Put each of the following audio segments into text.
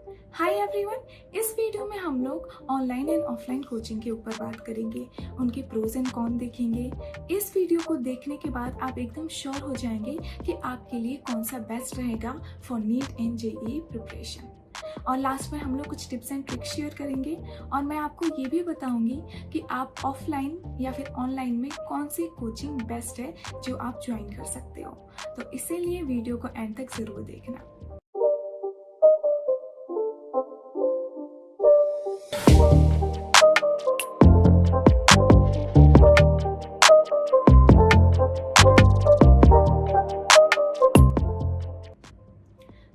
Hi everyone. इस video में हम लोग ऑनलाइन एंड ऑफलाइन कोचिंग के ऊपर बात करेंगे, उनके प्रोज एंड कॉन देखेंगे। इस वीडियो को देखने के बाद आप एकदम श्योर हो जाएंगे कि आपके लिए कौन सा बेस्ट रहेगा for neat and JEE preparation. और लास्ट में हम लोग कुछ टिप्स एंड ट्रिक्स शेयर करेंगे और मैं आपको ये भी बताऊंगी कि आप ऑफलाइन या फिर ऑनलाइन में कौन सी कोचिंग बेस्ट है जो आप ज्वाइन कर सकते हो। तो इसीलिए वीडियो को एंड तक ज़रूर देखना।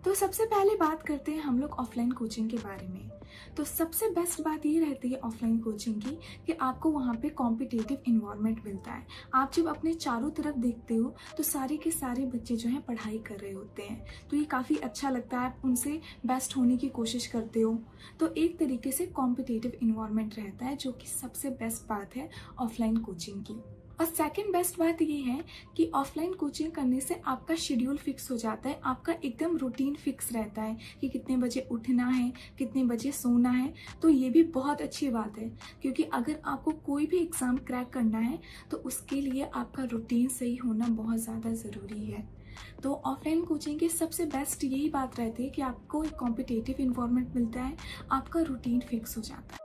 तो सबसे पहले बात करते हैं हम लोग ऑफलाइन कोचिंग के बारे में। तो सबसे बेस्ट बात ये रहती है ऑफलाइन कोचिंग की कि आपको वहाँ पे कॉम्पिटिटिव इन्वायरमेंट मिलता है। आप जब अपने चारों तरफ देखते हो तो सारे के सारे बच्चे जो हैं पढ़ाई कर रहे होते हैं, तो ये काफ़ी अच्छा लगता है, आप उनसे बेस्ट होने की कोशिश करते हो। तो एक तरीके से कॉम्पिटिटिव इन्वायरमेंट रहता है, जो कि सबसे बेस्ट बात है ऑफलाइन कोचिंग की। और सेकंड बेस्ट बात ये है कि ऑफलाइन कोचिंग करने से आपका शेड्यूल फिक्स हो जाता है, आपका एकदम रूटीन फिक्स रहता है कि कितने बजे उठना है, कितने बजे सोना है। तो ये भी बहुत अच्छी बात है, क्योंकि अगर आपको कोई भी एग्ज़ाम क्रैक करना है तो उसके लिए आपका रूटीन सही होना बहुत ज़्यादा ज़रूरी है। तो ऑफलाइन कोचिंग की सबसे बेस्ट यही बात रहती है कि आपको एक कॉम्पिटिटिव इन्वायरमेंट मिलता है, आपका रूटीन फिक्स हो जाता है।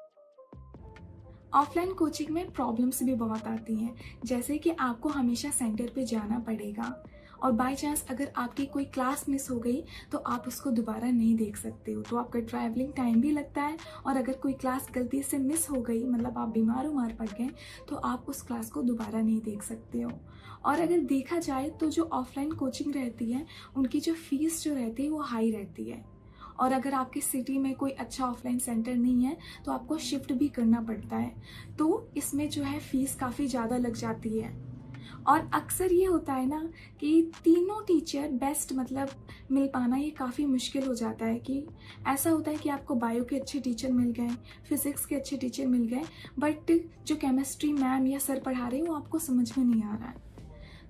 ऑफलाइन कोचिंग में प्रॉब्लम्स भी बहुत आती हैं, जैसे कि आपको हमेशा सेंटर पे जाना पड़ेगा और बाय चांस अगर आपकी कोई क्लास मिस हो गई तो आप उसको दोबारा नहीं देख सकते हो, तो आपका ट्रैवलिंग टाइम भी लगता है। और अगर कोई क्लास गलती से मिस हो गई, मतलब आप बीमार उमार पड़ गए, तो आप उस क्लास को दोबारा नहीं देख सकते हो। और अगर देखा जाए तो जो ऑफलाइन कोचिंग रहती है उनकी जो फीस जो रहती है वो हाई रहती है। और अगर आपकी सिटी में कोई अच्छा ऑफलाइन सेंटर नहीं है तो आपको शिफ्ट भी करना पड़ता है, तो इसमें जो है फीस काफ़ी ज़्यादा लग जाती है। और अक्सर ये होता है ना कि तीनों टीचर बेस्ट मतलब मिल पाना ये काफ़ी मुश्किल हो जाता है। कि ऐसा होता है कि आपको बायो के अच्छे टीचर मिल गए, फिज़िक्स के अच्छे टीचर मिल गए, बट जो केमिस्ट्री मैम या सर पढ़ा रहे हैं वो आपको समझ में नहीं आ रहा है।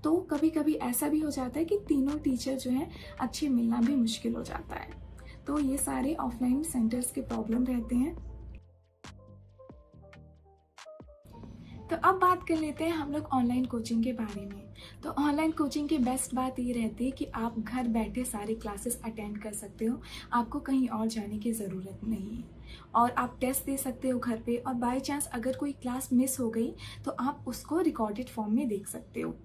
तो कभी कभी ऐसा भी हो जाता है कि तीनों टीचर जो हैं अच्छे मिलना भी मुश्किल हो जाता है। तो ये सारे ऑफलाइन सेंटर्स के प्रॉब्लम रहते हैं। तो अब बात कर लेते हैं हम लोग ऑनलाइन कोचिंग के बारे में। तो ऑनलाइन कोचिंग की बेस्ट बात ये रहती है कि आप घर बैठे सारे क्लासेस अटेंड कर सकते हो, आपको कहीं और जाने की ज़रूरत नहीं है। और आप टेस्ट दे सकते हो घर पे, और बाय चांस अगर कोई क्लास मिस हो गई तो आप उसको रिकॉर्डेड फॉर्म में देख सकते हो।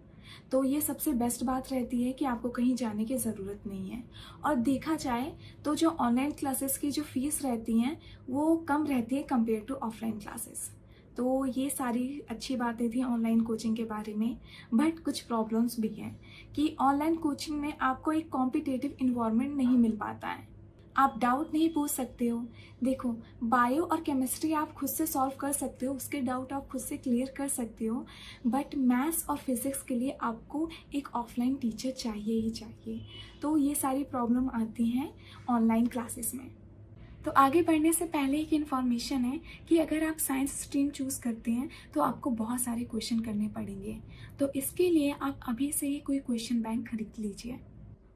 तो ये सबसे बेस्ट बात रहती है कि आपको कहीं जाने की ज़रूरत नहीं है। और देखा जाए तो जो ऑनलाइन क्लासेस की जो फीस रहती हैं वो कम रहती है कंपेयर टू ऑफलाइन क्लासेस। तो ये सारी अच्छी बातें थी ऑनलाइन कोचिंग के बारे में। बट कुछ प्रॉब्लम्स भी हैं कि ऑनलाइन कोचिंग में आपको एक कॉम्पिटिटिव इन्वायरमेंट नहीं मिल पाता है, आप डाउट नहीं पूछ सकते हो। देखो, बायो और केमिस्ट्री आप खुद से सॉल्व कर सकते हो, उसके डाउट आप खुद से क्लियर कर सकते हो, बट मैथ्स और फिज़िक्स के लिए आपको एक ऑफलाइन टीचर चाहिए ही चाहिए। तो ये सारी प्रॉब्लम आती हैं ऑनलाइन क्लासेस में। तो आगे बढ़ने से पहले एक इन्फॉर्मेशन है कि अगर आप साइंस स्ट्रीम चूज़ करते हैं तो आपको बहुत सारे क्वेश्चन करने पड़ेंगे। तो इसके लिए आप अभी से ही कोई क्वेश्चन बैंक खरीद लीजिए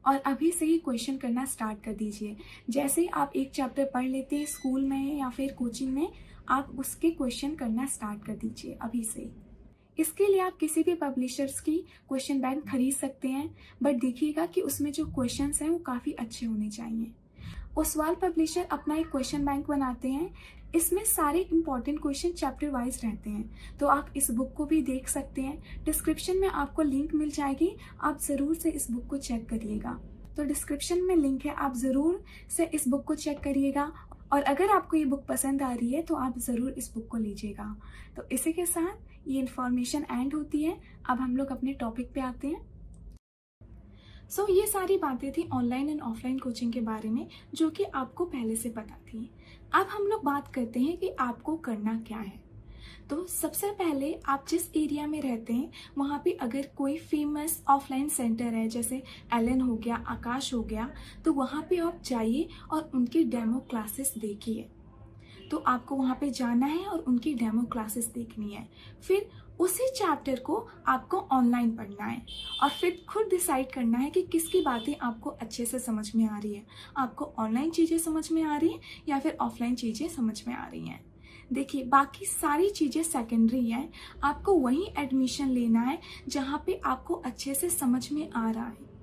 और अभी से ही क्वेश्चन करना स्टार्ट कर दीजिए। जैसे ही आप एक चैप्टर पढ़ लेते हैं स्कूल में या फिर कोचिंग में, आप उसके क्वेश्चन करना स्टार्ट कर दीजिए अभी से ही। इसके लिए आप किसी भी पब्लिशर्स की क्वेश्चन बैंक खरीद सकते हैं, बट देखिएगा कि उसमें जो क्वेश्चंस हैं वो काफ़ी अच्छे होने चाहिए। ओसवाल पब्लिशर अपना एक क्वेश्चन बैंक बनाते हैं, इसमें सारे इंपॉर्टेंट क्वेश्चन चैप्टर वाइज रहते हैं, तो आप इस बुक को भी देख सकते हैं। डिस्क्रिप्शन में आपको लिंक मिल जाएगी, आप ज़रूर से इस बुक को चेक करिएगा। तो डिस्क्रिप्शन में लिंक है, आप ज़रूर से इस बुक को चेक करिएगा। और अगर आपको ये बुक पसंद आ रही है तो आप ज़रूर इस बुक को लीजिएगा। तो इसी के साथ ये इन्फॉर्मेशन एंड होती है। अब हम लोग अपने टॉपिक पे आते हैं। सो ये सारी बातें थी ऑनलाइन एंड ऑफलाइन कोचिंग के बारे में, जो कि आपको पहले से पता थी। अब हम लोग बात करते हैं कि आपको करना क्या है। तो सबसे पहले आप जिस एरिया में रहते हैं वहाँ पे अगर कोई फेमस ऑफलाइन सेंटर है, जैसे एलन हो गया, आकाश हो गया, तो वहाँ पे आप जाइए और उनकी डेमो क्लासेस देखिए। तो आपको वहाँ पे जाना है और उनकी डेमो क्लासेस देखनी है। फिर उसी चैप्टर को आपको ऑनलाइन पढ़ना है और फिर खुद डिसाइड करना है कि किसकी बातें आपको अच्छे से समझ में आ रही है। आपको ऑनलाइन चीज़ें समझ में आ रही हैं या फिर ऑफलाइन चीज़ें समझ में आ रही हैं। देखिए, बाकी सारी चीज़ें सेकेंडरी हैं। आपको वहीं एडमिशन लेना है जहाँ पे आपको अच्छे से समझ में आ रहा है।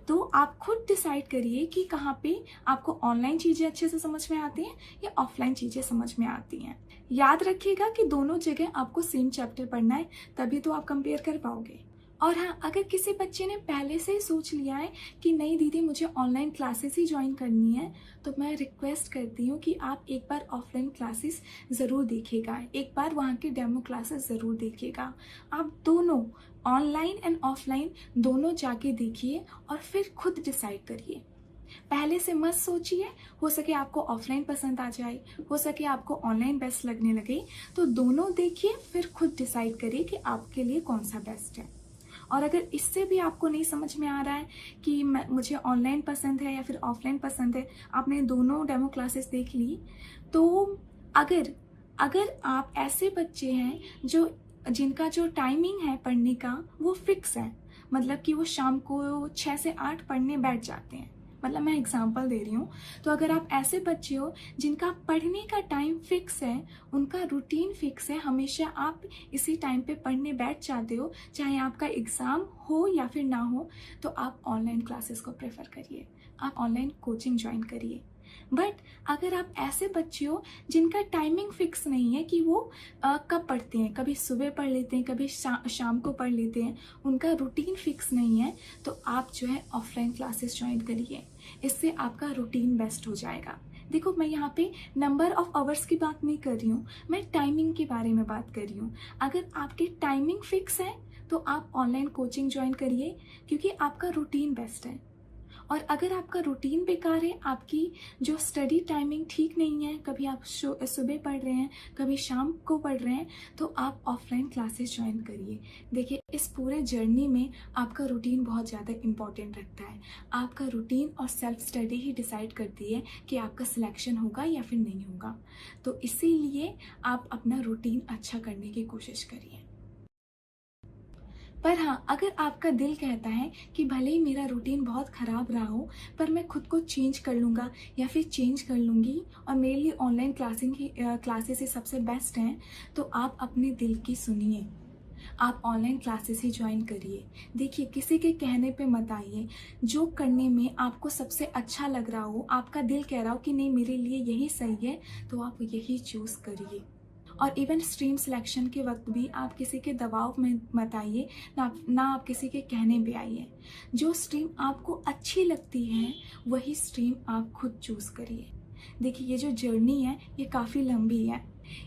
तो आप खुद डिसाइड करिए कि कहाँ पे आपको ऑनलाइन चीज़ें अच्छे से समझ में आती हैं या ऑफलाइन चीज़ें समझ में आती हैं। याद रखिएगा कि दोनों जगह आपको सेम चैप्टर पढ़ना है, तभी तो आप कंपेयर कर पाओगे। और हाँ, अगर किसी बच्चे ने पहले से ही सोच लिया है कि नहीं दीदी मुझे ऑनलाइन क्लासेस ही ज्वाइन करनी है, तो मैं रिक्वेस्ट करती हूँ कि आप एक बार ऑफलाइन क्लासेस ज़रूर देखिएगा, एक बार वहाँ के डेमो क्लासेस ज़रूर देखिएगा। आप दोनों ऑनलाइन एंड ऑफलाइन दोनों जाके देखिए और फिर खुद डिसाइड करिए। पहले से मत सोचिए, हो सके आपको ऑफलाइन पसंद आ जाए, हो सके आपको ऑनलाइन बेस्ट लगने लगे, तो दोनों देखिए फिर खुद डिसाइड करिए कि आपके लिए कौन सा बेस्ट है। और अगर इससे भी आपको नहीं समझ में आ रहा है कि मुझे ऑनलाइन पसंद है या फिर ऑफलाइन पसंद है, आपने दोनों डेमो क्लासेस देख ली, तो अगर अगर आप ऐसे बच्चे हैं जिनका जो टाइमिंग है पढ़ने का वो फिक्स है, मतलब कि वो शाम को 6 से 8 पढ़ने बैठ जाते हैं, मतलब मैं एग्जांपल दे रही हूँ, तो अगर आप ऐसे बच्चे हो जिनका पढ़ने का टाइम फिक्स है, उनका रूटीन फिक्स है, हमेशा आप इसी टाइम पे पढ़ने बैठ जाते हो, चाहे आपका एग्ज़ाम हो या फिर ना हो, तो आप ऑनलाइन क्लासेस को प्रेफर करिए, आप ऑनलाइन कोचिंग ज्वाइन करिए। बट अगर आप ऐसे बच्चे हो जिनका टाइमिंग फिक्स नहीं है कि वो कब पढ़ते हैं, कभी सुबह पढ़ लेते हैं, कभी शाम को पढ़ लेते हैं, उनका रूटीन फिक्स नहीं है, तो आप जो है ऑफलाइन क्लासेस ज्वाइन करिए, इससे आपका रूटीन बेस्ट हो जाएगा। देखो, मैं यहाँ पे नंबर ऑफ आवर्स की बात नहीं कर रही हूँ, मैं टाइमिंग के बारे में बात कर रही हूँ। अगर आपकी टाइमिंग फिक्स है तो आप ऑनलाइन कोचिंग ज्वाइन करिए, क्योंकि आपका रूटीन बेस्ट है। और अगर आपका रूटीन बेकार है, आपकी जो स्टडी टाइमिंग ठीक नहीं है, कभी आप सुबह पढ़ रहे हैं, कभी शाम को पढ़ रहे हैं, तो आप ऑफलाइन क्लासेस ज्वाइन करिए। देखिए, इस पूरे जर्नी में आपका रूटीन बहुत ज़्यादा इम्पॉर्टेंट रखता है। आपका रूटीन और सेल्फ स्टडी ही डिसाइड करती है कि आपका सिलेक्शन होगा या फिर नहीं होगा। तो इसीलिए आप अपना रूटीन अच्छा करने की कोशिश करिए। पर हाँ, अगर आपका दिल कहता है कि भले ही मेरा रूटीन बहुत ख़राब रहा हो, पर मैं खुद को चेंज कर लूँगा या फिर चेंज कर लूँगी और मेरे लिए ऑनलाइन क्लासेस ही सबसे बेस्ट हैं, तो आप अपने दिल की सुनिए, आप ऑनलाइन क्लासेस ही ज्वाइन करिए। देखिए, किसी के कहने पे मत आइए। जो करने में आपको सबसे अच्छा लग रहा हो, आपका दिल कह रहा हो कि नहीं मेरे लिए यही सही है, तो आप यही चूज़ करिए। और इवन स्ट्रीम सिलेक्शन के वक्त भी आप किसी के दबाव में मत आइए, ना आप किसी के कहने पे आइए। जो स्ट्रीम आपको अच्छी लगती है वही स्ट्रीम आप खुद चूज़ करिए। देखिए, ये जो जर्नी है ये काफ़ी लंबी है,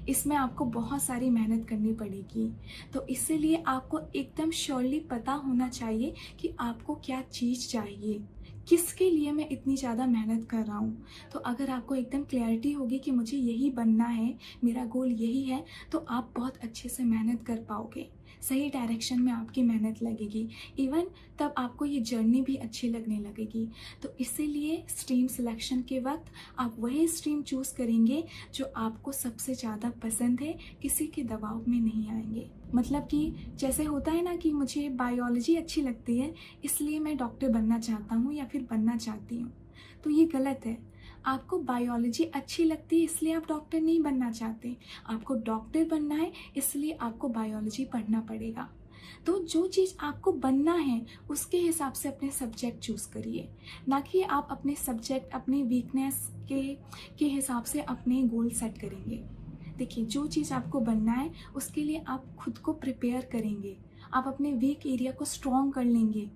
इसमें आपको बहुत सारी मेहनत करनी पड़ेगी, तो इसीलिए आपको एकदम श्योरली पता होना चाहिए कि आपको क्या चीज़ चाहिए, किसके लिए मैं इतनी ज़्यादा मेहनत कर रहा हूँ। तो अगर आपको एकदम क्लैरिटी होगी कि मुझे यही बनना है, मेरा गोल यही है, तो आप बहुत अच्छे से मेहनत कर पाओगे, सही डायरेक्शन में आपकी मेहनत लगेगी, इवन तब आपको ये जर्नी भी अच्छी लगने लगेगी। तो इसीलिए स्ट्रीम सिलेक्शन के वक्त आप वही स्ट्रीम चूज़ करेंगे जो आपको सबसे ज़्यादा पसंद है, किसी के दबाव में नहीं आएंगे। मतलब कि जैसे होता है ना कि मुझे बायोलॉजी अच्छी लगती है इसलिए मैं डॉक्टर बनना चाहता हूँ या फिर बनना चाहती हूँ, तो ये गलत है। आपको बायोलॉजी अच्छी लगती है इसलिए आप डॉक्टर नहीं बनना चाहते, आपको डॉक्टर बनना है इसलिए आपको बायोलॉजी पढ़ना पड़ेगा। तो जो चीज़ आपको बनना है उसके हिसाब से अपने सब्जेक्ट चूज़ करिए, ना कि आप अपने सब्जेक्ट अपनी वीकनेस के हिसाब से अपने गोल सेट करेंगे। देखिए, जो चीज़ आपको बनना है उसके लिए आप खुद को प्रिपेयर करेंगे, आप अपने वीक एरिया को स्ट्रॉन्ग कर लेंगे।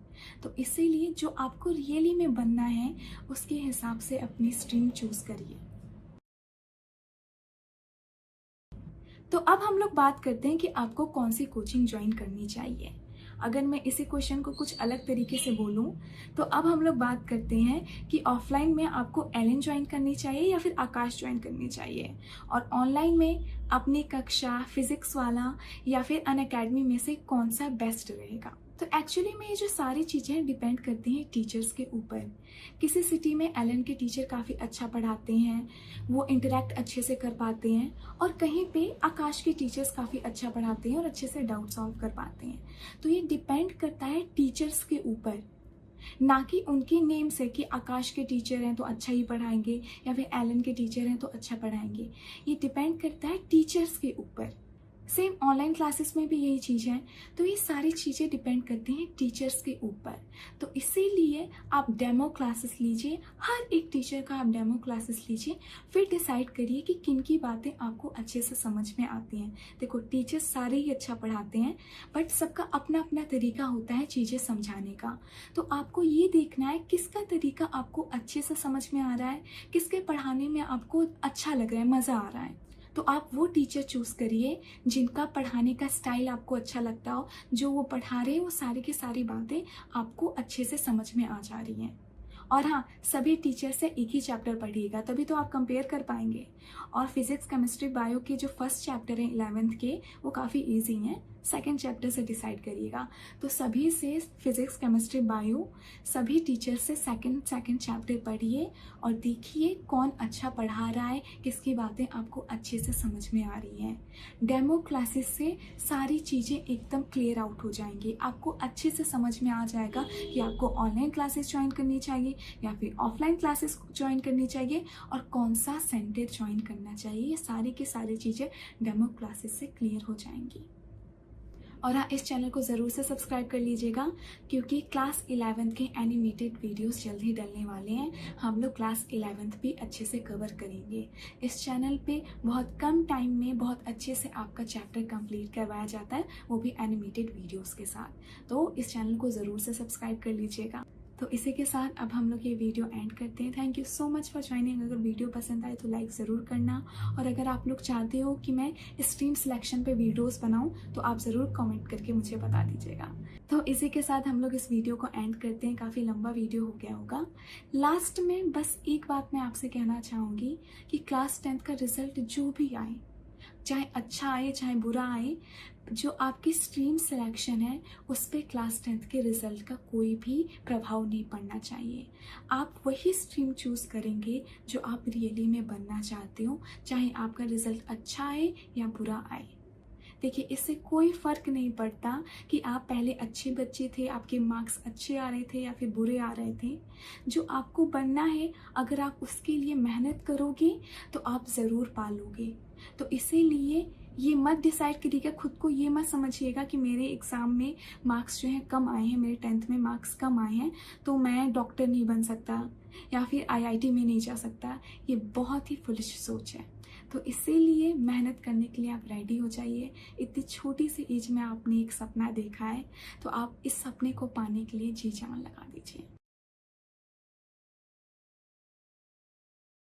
तो इसीलिए जो आपको रियली में बनना है उसके हिसाब से अपनी स्ट्रीम चूज़ करिए। तो अब हम लोग बात करते हैं कि आपको कौन सी कोचिंग ज्वाइन करनी चाहिए। अगर मैं इसी क्वेश्चन को कुछ अलग तरीके से बोलूं, तो अब हम लोग बात करते हैं कि ऑफलाइन में आपको एलन ज्वाइन करनी चाहिए या फिर आकाश ज्वाइन करनी चाहिए, और ऑनलाइन में अपनी कक्षा फिजिक्स वाला या फिर अनअकैडमी में से कौन सा बेस्ट रहेगा। तो एक्चुअली में ये जो सारी चीज़ें डिपेंड करती हैं टीचर्स के ऊपर। किसी सिटी में एलन के टीचर काफ़ी अच्छा पढ़ाते हैं, वो इंटरेक्ट अच्छे से कर पाते हैं, और कहीं पे आकाश के टीचर्स काफ़ी अच्छा पढ़ाते हैं और अच्छे से डाउट सॉल्व कर पाते हैं। तो ये डिपेंड करता है टीचर्स के ऊपर, ना कि उनके नेम से कि आकाश के टीचर हैं तो अच्छा ही पढ़ाएंगे या फिर एलन के टीचर हैं तो अच्छा पढ़ाएंगे। ये डिपेंड करता है टीचर्स के ऊपर। सेम ऑनलाइन क्लासेस में भी यही चीज़ है। तो ये सारी चीज़ें डिपेंड करती हैं टीचर्स के ऊपर। तो इसीलिए आप डेमो क्लासेस लीजिए, हर एक टीचर का आप डेमो क्लासेस लीजिए, फिर डिसाइड करिए कि किन की बातें आपको अच्छे से समझ में आती हैं। देखो, टीचर्स सारे ही अच्छा पढ़ाते हैं, बट सबका अपना अपना तरीका होता है चीज़ें समझाने का। तो आपको ये देखना है किसका तरीका आपको अच्छे से समझ में आ रहा है, किसके पढ़ाने में आपको अच्छा लग रहा है, मज़ा आ रहा है। तो आप वो टीचर चूज़ करिए जिनका पढ़ाने का स्टाइल आपको अच्छा लगता हो, जो वो पढ़ा रहे हैं वो सारी की सारी बातें आपको अच्छे से समझ में आ जा रही हैं। और हाँ, सभी टीचर से एक ही चैप्टर पढ़िएगा, तभी तो आप कंपेयर कर पाएंगे। और फिजिक्स, केमिस्ट्री, बायो के जो फर्स्ट चैप्टर हैं 11th के, वो काफ़ी ईजी हैं। सेकेंड चैप्टर से डिसाइड करिएगा। तो सभी से फिजिक्स, केमिस्ट्री, बायो सभी टीचर से सेकेंड चैप्टर पढ़िए और देखिए कौन अच्छा पढ़ा रहा है, किसकी बातें आपको अच्छे से समझ में आ रही हैं। डेमो क्लासेस से सारी चीज़ें एकदम क्लियर आउट हो जाएंगी। आपको अच्छे से समझ में आ जाएगा कि आपको ऑनलाइन क्लासेस ज्वाइन करनी चाहिए या फिर ऑफलाइन क्लासेस ज्वाइन करनी चाहिए और कौन सा सेंटर ज्वाइन करना चाहिए। ये सारी की सारी चीज़ें डेमो क्लासेस से क्लियर हो जाएंगी। और हाँ, इस चैनल को ज़रूर से सब्सक्राइब कर लीजिएगा, क्योंकि क्लास 11th के एनिमेटेड वीडियोस जल्द ही डलने वाले हैं। हम लोग क्लास 11th भी अच्छे से कवर करेंगे। इस चैनल पे बहुत कम टाइम में बहुत अच्छे से आपका चैप्टर कंप्लीट करवाया जाता है, वो भी एनिमेटेड वीडियोस के साथ। तो इस चैनल को ज़रूर से सब्सक्राइब कर लीजिएगा। तो इसी के साथ अब हम लोग ये वीडियो एंड करते हैं। Thank you so much for joining. अगर वीडियो पसंद आए तो लाइक ज़रूर करना, और अगर आप लोग चाहते हो कि मैं स्ट्रीम सिलेक्शन पे वीडियोस बनाऊं तो आप ज़रूर कमेंट करके मुझे बता दीजिएगा। तो इसी के साथ हम लोग इस वीडियो को एंड करते हैं। काफ़ी लंबा वीडियो हो गया होगा। लास्ट में बस एक बात मैं आपसे कहना चाहूँगी कि क्लास 10th का रिज़ल्ट जो भी आए, चाहे अच्छा आए चाहे बुरा आए, जो आपकी स्ट्रीम सिलेक्शन है उस पर क्लास 10th के रिज़ल्ट का कोई भी प्रभाव नहीं पड़ना चाहिए। आप वही स्ट्रीम चूज़ करेंगे जो आप रियली में बनना चाहते हो, चाहे आपका रिज़ल्ट अच्छा आए या बुरा आए। देखिए, इससे कोई फ़र्क नहीं पड़ता कि आप पहले अच्छे बच्चे थे, आपके मार्क्स अच्छे आ रहे थे या फिर बुरे आ रहे थे। जो आपको बनना है, अगर आप उसके लिए मेहनत करोगे तो आप ज़रूर पालोगे। तो इसीलिए ये मत डिसाइड करिएगा, खुद को ये मत समझिएगा कि मेरे एग्ज़ाम में मार्क्स जो हैं कम आए हैं, मेरे 10th में मार्क्स कम आए हैं तो मैं डॉक्टर नहीं बन सकता या फिर आईआईटी में नहीं जा सकता। ये बहुत ही फुलिश सोच है। तो इसीलिए मेहनत करने के लिए आप रेडी हो जाइए। इतनी छोटी सी एज में आपने एक सपना देखा है, तो आप इस सपने को पाने के लिए जी जान लगा दीजिए।